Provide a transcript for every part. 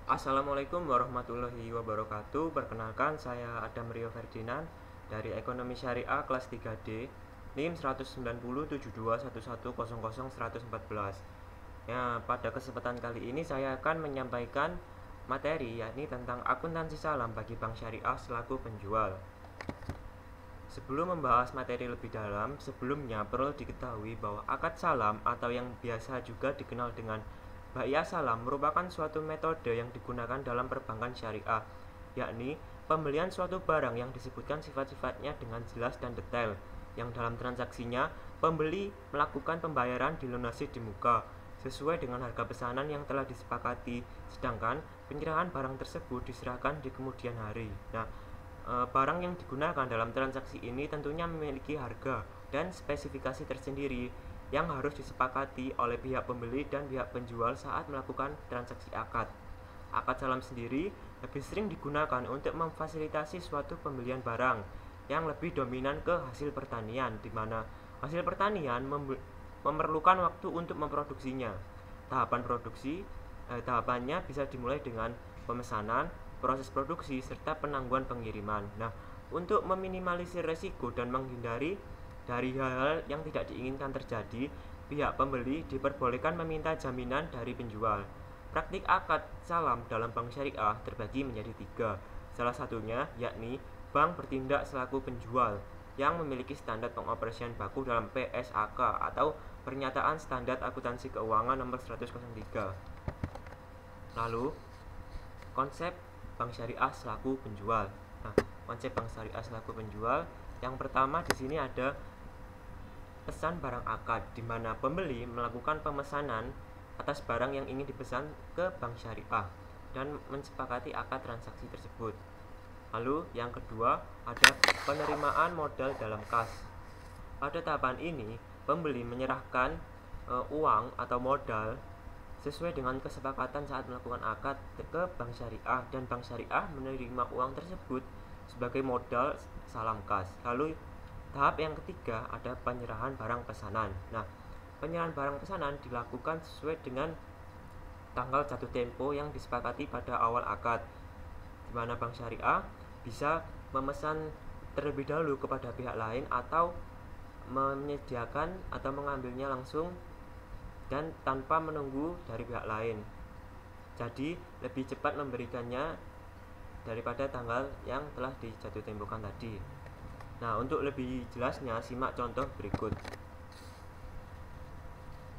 Assalamualaikum warahmatullahi wabarakatuh. Perkenalkan, saya Adam Rio Ferdinand dari Ekonomi Syariah kelas 3D, NIM 1907211001114. Ya, pada kesempatan kali ini saya akan menyampaikan materi yakni tentang akuntansi salam bagi bank syariah selaku penjual. Sebelum membahas materi lebih dalam, sebelumnya perlu diketahui bahwa akad salam atau yang biasa juga dikenal dengan bai'ah salam merupakan suatu metode yang digunakan dalam perbankan syariah, yakni pembelian suatu barang yang disebutkan sifat-sifatnya dengan jelas dan detail, yang dalam transaksinya pembeli melakukan pembayaran dilunasi di muka sesuai dengan harga pesanan yang telah disepakati, sedangkan penyerahan barang tersebut diserahkan di kemudian hari. Barang yang digunakan dalam transaksi ini tentunya memiliki harga dan spesifikasi tersendiri yang harus disepakati oleh pihak pembeli dan pihak penjual saat melakukan transaksi akad. Akad salam sendiri lebih sering digunakan untuk memfasilitasi suatu pembelian barang yang lebih dominan ke hasil pertanian, di mana hasil pertanian memerlukan waktu untuk memproduksinya. Tahapannya bisa dimulai dengan pemesanan, proses produksi, serta penangguhan pengiriman. Untuk meminimalisir resiko dan menghindari dari hal-hal yang tidak diinginkan terjadi, pihak pembeli diperbolehkan meminta jaminan dari penjual. Praktik akad salam dalam bank syariah terbagi menjadi 3. Salah satunya yakni bank bertindak selaku penjual yang memiliki standar pengoperasian baku dalam PSAK atau Pernyataan Standar Akuntansi Keuangan nomor 103. Lalu, konsep bank syariah selaku penjual. Konsep bank syariah selaku penjual yang pertama di sini ada pesan barang akad, di mana pembeli melakukan pemesanan atas barang yang ingin dipesan ke bank syariah dan mensepakati akad transaksi tersebut. Lalu yang kedua ada penerimaan modal dalam kas. Pada tahapan ini, pembeli menyerahkan uang atau modal sesuai dengan kesepakatan saat melakukan akad ke bank syariah, dan bank syariah menerima uang tersebut sebagai modal salam kas. Lalu tahap yang ketiga ada penyerahan barang pesanan. Penyerahan barang pesanan dilakukan sesuai dengan tanggal jatuh tempo yang disepakati pada awal akad, di mana bank syariah bisa memesan terlebih dahulu kepada pihak lain atau menyediakan atau mengambilnya langsung dan tanpa menunggu dari pihak lain. Jadi lebih cepat memberikannya daripada tanggal yang telah dijatuh tempokan tadi. Untuk lebih jelasnya simak contoh berikut.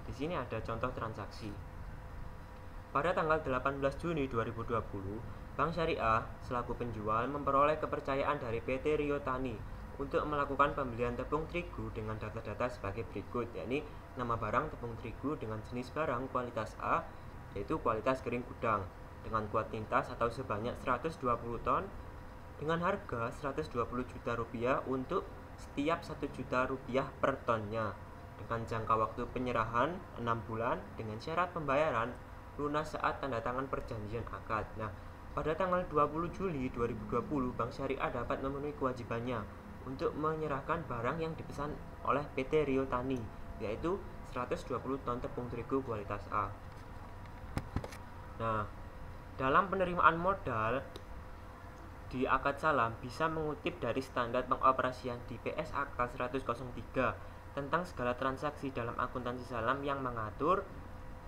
Di sini ada contoh transaksi. Pada tanggal 18 Juni 2020, Bank Syariah selaku penjual memperoleh kepercayaan dari PT Rio Tani untuk melakukan pembelian tepung terigu dengan data-data sebagai berikut, yakni nama barang tepung terigu dengan jenis barang kualitas A, yaitu kualitas kering gudang, dengan kuantitas atau sebanyak 120 ton dengan harga 120 juta rupiah untuk setiap 1 juta rupiah per tonnya, dengan jangka waktu penyerahan 6 bulan dengan syarat pembayaran lunas saat tanda tangan perjanjian akad. Pada tanggal 20 Juli 2020, Bank Syariah dapat memenuhi kewajibannya untuk menyerahkan barang yang dipesan oleh PT Rio Tani, yaitu 120 ton tepung terigu kualitas A. Dalam penerimaan modal di akad salam bisa mengutip dari standar pengoperasian di PSAK 103 tentang segala transaksi dalam akuntansi salam yang mengatur,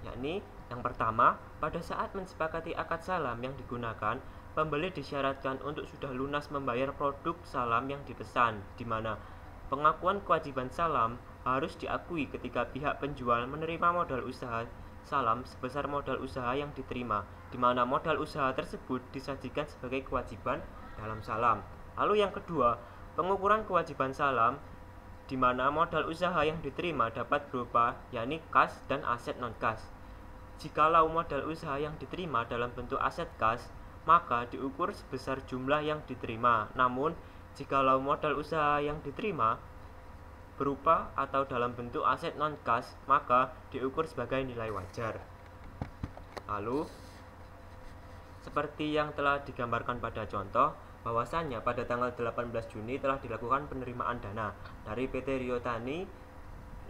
yakni yang pertama, pada saat mensepakati akad salam yang digunakan, pembeli disyaratkan untuk sudah lunas membayar produk salam yang dipesan, di mana pengakuan kewajiban salam harus diakui ketika pihak penjual menerima modal usaha salam sebesar modal usaha yang diterima, di mana modal usaha tersebut disajikan sebagai kewajiban dalam salam. Lalu yang kedua, pengukuran kewajiban salam, di mana modal usaha yang diterima dapat berupa yakni kas dan aset non-kas. Jikalau modal usaha yang diterima dalam bentuk aset kas, maka diukur sebesar jumlah yang diterima. Namun, jikalau modal usaha yang diterima berupa atau dalam bentuk aset non-kas, maka diukur sebagai nilai wajar. Lalu, seperti yang telah digambarkan pada contoh, bahwasannya pada tanggal 18 Juni telah dilakukan penerimaan dana dari PT Rio Tani,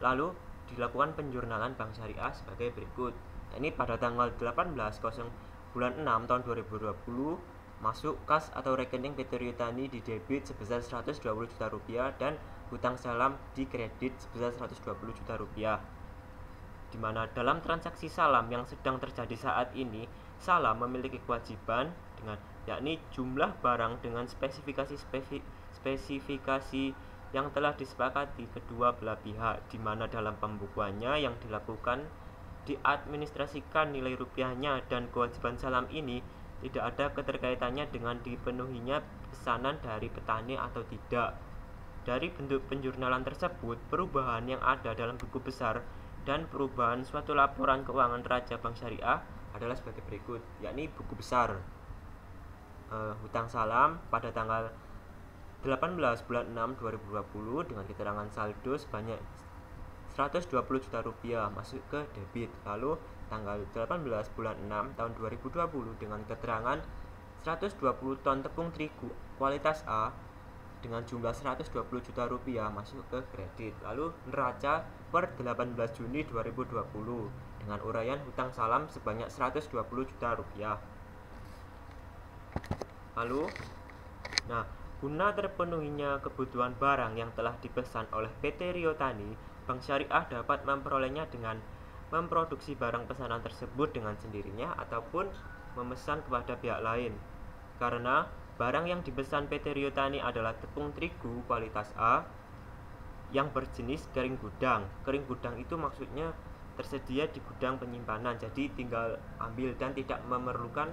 lalu dilakukan penjurnalan Bank Syariah sebagai berikut. Ini pada tanggal 18 bulan 6 tahun 2020 masuk kas atau rekening PT Rio Tani di debit sebesar 120 juta rupiah dan hutang salam di kredit sebesar 120 juta rupiah. Di mana dalam transaksi salam yang sedang terjadi saat ini, salam memiliki kewajiban dengan yakni jumlah barang dengan spesifikasi yang telah disepakati kedua belah pihak, di mana dalam pembukuannya yang dilakukan diadministrasikan nilai rupiahnya, dan kewajiban salam ini tidak ada keterkaitannya dengan dipenuhinya pesanan dari petani atau tidak. Dari bentuk penjurnalan tersebut, perubahan yang ada dalam buku besar dan perubahan suatu laporan keuangan Raja Bank Syariah adalah sebagai berikut, yakni buku besar hutang salam pada tanggal 18 bulan 6 2020 dengan keterangan saldo sebanyak 120 juta rupiah masuk ke debit. Lalu tanggal 18 bulan 6 tahun 2020 dengan keterangan 120 ton tepung terigu kualitas A dengan jumlah 120 juta rupiah masuk ke kredit. Lalu neraca per 18 Juni 2020 dengan uraian hutang salam sebanyak 120 juta rupiah. Lalu, guna terpenuhinya kebutuhan barang yang telah dipesan oleh PT Rio Tani, Bank Syariah dapat memperolehnya dengan memproduksi barang pesanan tersebut dengan sendirinya ataupun memesan kepada pihak lain. Karena barang yang dipesan PT Rio Tani adalah tepung terigu kualitas A yang berjenis kering gudang. Kering gudang itu maksudnya tersedia di gudang penyimpanan, jadi tinggal ambil dan tidak memerlukan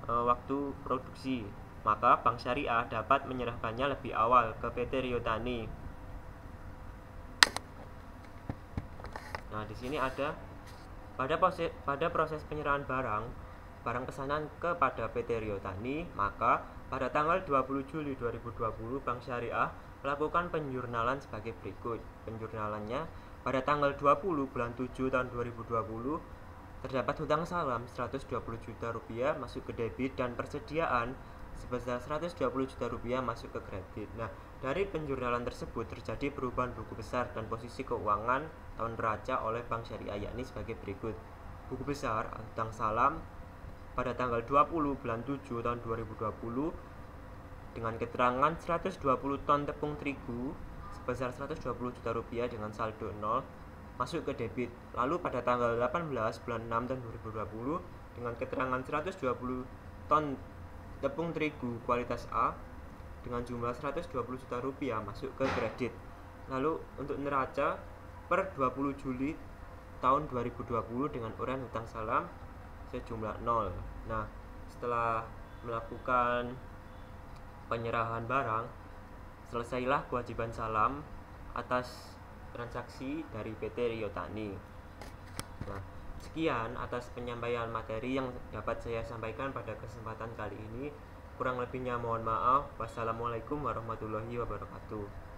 waktu produksi. Maka Bank Syariah dapat menyerahkannya lebih awal ke PT Rio Tani. Nah, di sini ada pada proses penyerahan barang pesanan kepada PT Rio Tani, maka pada tanggal 20 Juli 2020 Bank Syariah melakukan penjurnalan sebagai berikut. Penjurnalannya pada tanggal 20 bulan 7 tahun 2020 terdapat hutang salam 120 juta rupiah masuk ke debit dan persediaan sebesar 120 juta rupiah masuk ke kredit. Nah, dari penjurnalan tersebut terjadi perubahan buku besar dan posisi keuangan tahun neraca oleh Bank Syariah, yakni sebagai berikut. Buku besar hutang salam pada tanggal 20 bulan 7 tahun 2020 dengan keterangan 120 ton tepung terigu sebesar 120 juta rupiah dengan saldo 0 masuk ke debit. Lalu pada tanggal 18 bulan 6 tahun 2020 dengan keterangan 120 ton tepung terigu kualitas A dengan jumlah 120 juta rupiah masuk ke kredit. Lalu untuk neraca per 20 Juli tahun 2020 dengan uraian hutang salam sejumlah 0. Nah, setelah melakukan penyerahan barang, selesailah kewajiban salam atas transaksi dari PT Rio Tani. Nah, sekian atas penyampaian materi yang dapat saya sampaikan pada kesempatan kali ini. Kurang lebihnya mohon maaf. Wassalamualaikum warahmatullahi wabarakatuh.